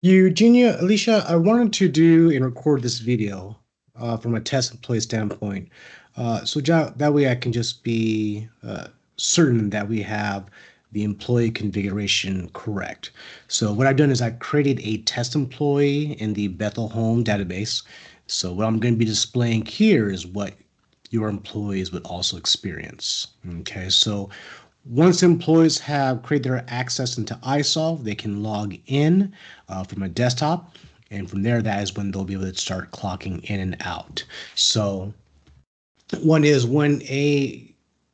Eugenia, Alicia, I wanted to do and record this video from a test and play standpoint. That way I can just be certain that we have the employee configuration correct. So what I've done is I created a test employee in the Bethel Home database. So what I'm going to be displaying here is what your employees would also experience. Okay, so once employees have created their access into iSolve, they can log in from a desktop. And from there, that is when they'll be able to start clocking in and out. So one is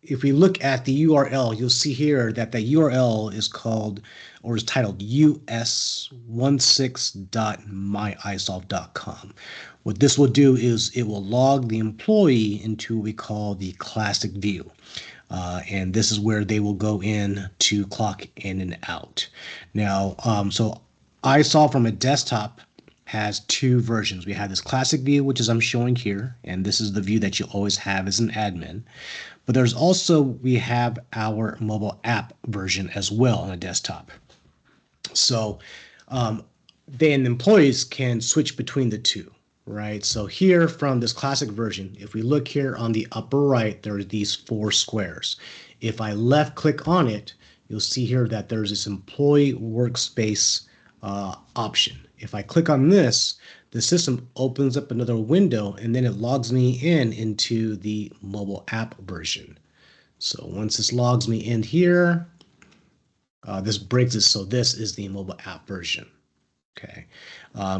if we look at the URL, you'll see here that the URL is called or is titled us16.myisolve.com. What this will do is it will log the employee into what we call the classic view. And this is where they will go in to clock in and out. Now, so iSolve from a desktop has two versions. We have this classic view, which is I'm showing here, and this is the view that you always have as an admin. But there's also, we have our mobile app version as well on a desktop. So then employees can switch between the two, right? So here from this classic version, if we look here on the upper right, there are these four squares. If I left click on it, you'll see here that there's this employee workspace option. If I click on this, the system opens up another window and then it logs me in into the mobile app version. So once this logs me in here, this breaks it. So this is the mobile app version. Okay.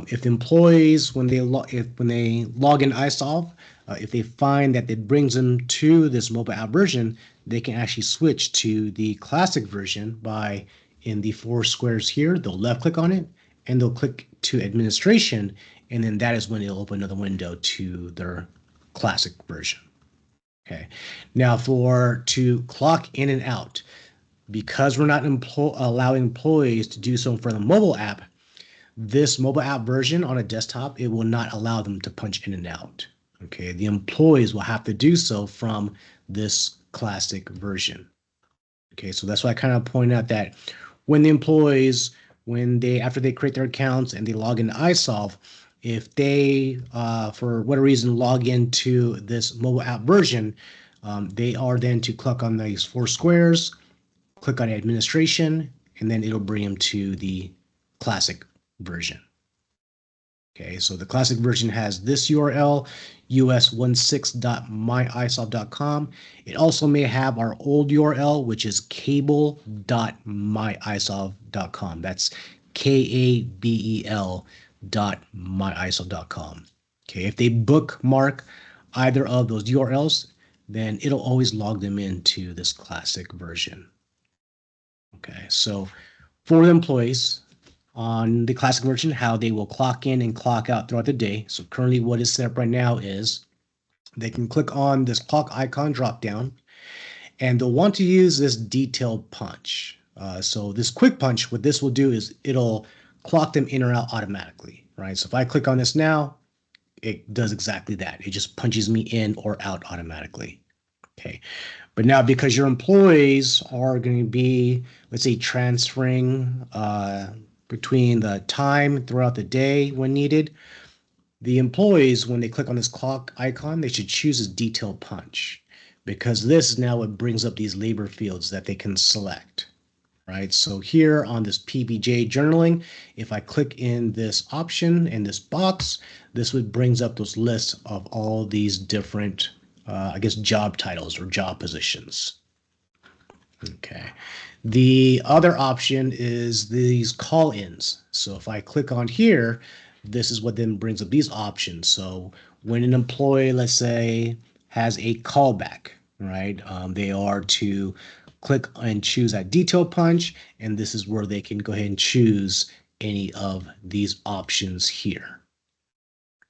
If the employees, when they log in iSolve, if they find that it brings them to this mobile app version, they can actually switch to the classic version by in the four squares here. They'll left click on it and they'll click to administration, and then that is when it'll open another window to their classic version. Okay. Now to clock in and out, because we're not allowing employees to do so for the mobile app, this mobile app version on a desktop, it will not allow them to punch in and out. Okay, the employees will have to do so from this classic version. Okay, so that's why I kind of point out that when the employees, after they create their accounts and they log into iSolve, if they, for whatever reason, log into this mobile app version, they are then to click on these four squares, click on administration, and then it'll bring them to the classic version. Okay, so the classic version has this URL, us16.myisolve.com. It also may have our old URL, which is cable.myisolve.com. That's KABEL.myisolve.com. Okay, if they bookmark either of those URLs, then it'll always log them into this classic version. Okay, so for the employees, on the classic version, how they will clock in and clock out throughout the day. So currently what is set up right now is they can click on this clock icon drop down, and they'll want to use this detailed punch. So this quick punch, what this will do is it'll clock them in or out automatically, right? So if I click on this now, it does exactly that. It just punches me in or out automatically. Okay. But now because your employees are going to be, let's say, transferring between the time throughout the day when needed, the employees, when they click on this clock icon, they should choose a detailed punch, because this is now what brings up these labor fields that they can select, right? So here on this PBJ journaling, if I click in this option in this box, this would brings up those lists of all these different, I guess, job titles or job positions. Okay. The other option is these call-ins. So if I click on here, this is what then brings up these options. So when an employee, let's say, has a callback, right? They are to click and choose that detail punch, and this is where they can go ahead and choose any of these options here.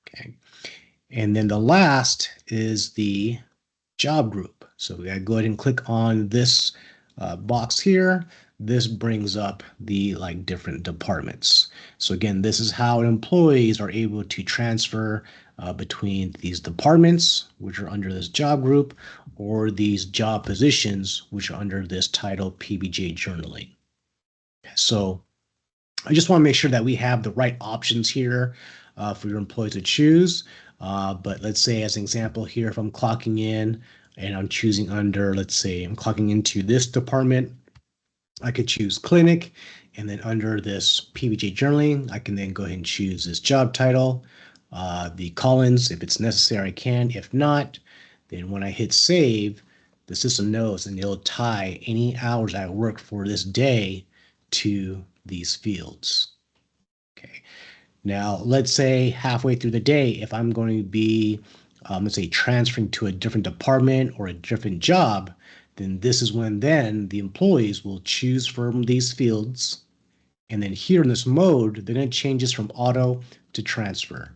Okay. And then the last is the job group. So we gotta go ahead and click on this box here. This brings up the different departments. So again, this is how employees are able to transfer between these departments, which are under this job group, or these job positions, which are under this title PBJ journaling. So I just want to make sure that we have the right options here for your employee to choose. But let's say, as an example here, if I'm clocking in and I'm choosing under, let's say I'm clocking into this department, I could choose clinic, and then under this PBJ journaling, I can then go ahead and choose this job title, the columns. If it's necessary, I can. If not, then when I hit save, the system knows and it'll tie any hours I work for this day to these fields. Okay. Now, let's say halfway through the day, if I'm going to be, let's say, transferring to a different department or a different job, then this is when then the employees will choose from these fields. And then here in this mode, they're going to change this from auto to transfer.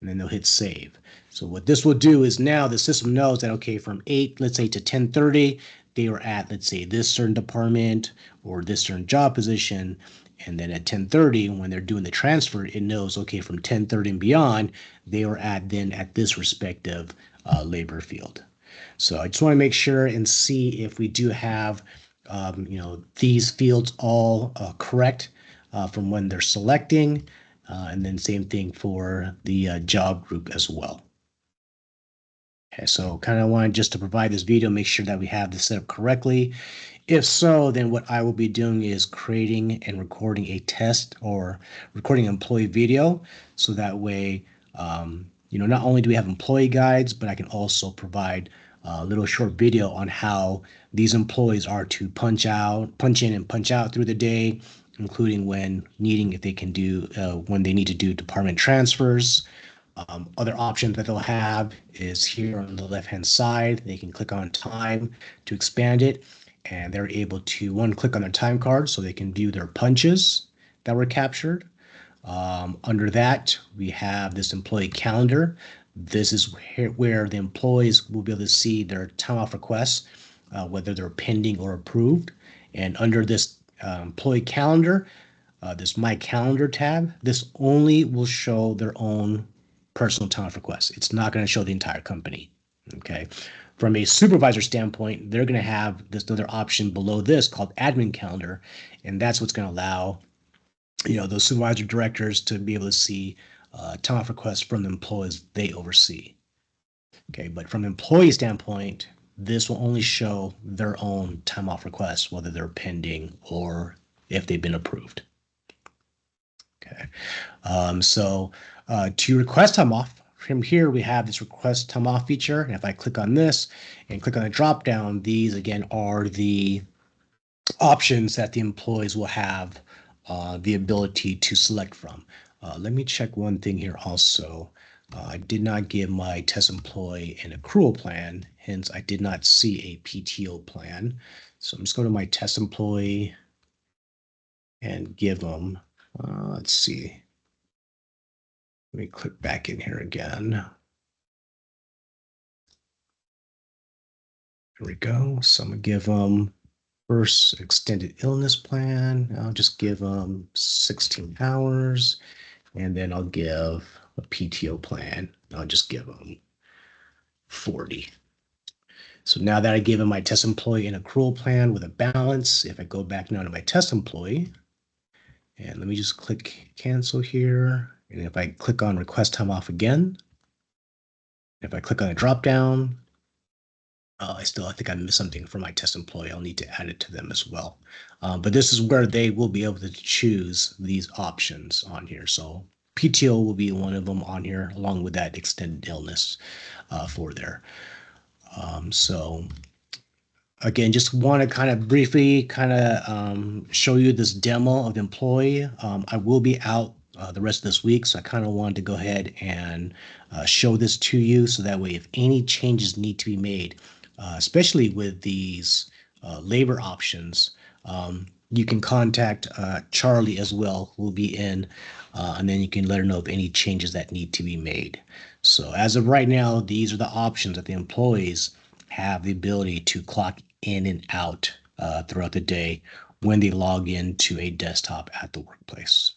And then they'll hit save. So what this will do is now the system knows that, okay, from 8, let's say to 10:30, they were at, let's say, this certain department or this certain job position. And then at 10:30, when they're doing the transfer, it knows, okay, from 10:30 and beyond, they were at then at this respective labor field. So I just want to make sure and see if we do have, these fields all correct from when they're selecting. And then same thing for the job group as well. Okay, so kind of wanted just to provide this video, make sure that we have this set up correctly. If so, then what I will be doing is creating and recording a test or recording an employee video. So that way, not only do we have employee guides, but I can also provide a little short video on how these employees are to punch in and punch out through the day, including when needing, if they can do, when they need to do department transfers. Other options that they'll have is here on the left-hand side. They can click on time to expand it, and they're able to, one, click on their time card so they can view their punches that were captured. Under that, we have this employee calendar. This is where the employees will be able to see their time off requests, whether they're pending or approved. And under this employee calendar, this My Calendar tab, this only will show their own personal time off requests. It's not going to show the entire company. Okay. From a supervisor standpoint, they're going to have this other option below this called admin calendar. And that's what's going to allow, those supervisor directors to be able to see time off requests from the employees they oversee. Okay. But from an employee standpoint, this will only show their own time off requests, whether they're pending or if they've been approved. Okay. To request time off, from here we have this request time off feature. And if I click on this and click on the drop down, these again are the options that the employees will have the ability to select from. Let me check one thing here also. I did not give my test employee an accrual plan, hence I did not see a PTO plan. So I'm just going to my test employee and give them, let's see. Let me click back in here again. There we go. So I'm gonna give them first extended illness plan. I'll just give them 16 hours, and then I'll give a PTO plan. I'll just give them 40. So now that I gave them my test employee an accrual plan with a balance, if I go back now to my test employee, and let me just click cancel here. And if I click on request time off again, if I click on the drop down, I think I missed something for my test employee. I'll need to add it to them as well. But this is where they will be able to choose these options on here. So PTO will be one of them on here, along with that extended illness for there. So again, just want to kind of briefly show you this demo of the employee. I will be out the rest of this week, so I kind of wanted to go ahead and show this to you, so that way if any changes need to be made, especially with these labor options, you can contact Charlie as well, who will be in, and then you can let her know of any changes that need to be made. So as of right now, these are the options that the employees have the ability to clock in and out throughout the day when they log into a desktop at the workplace.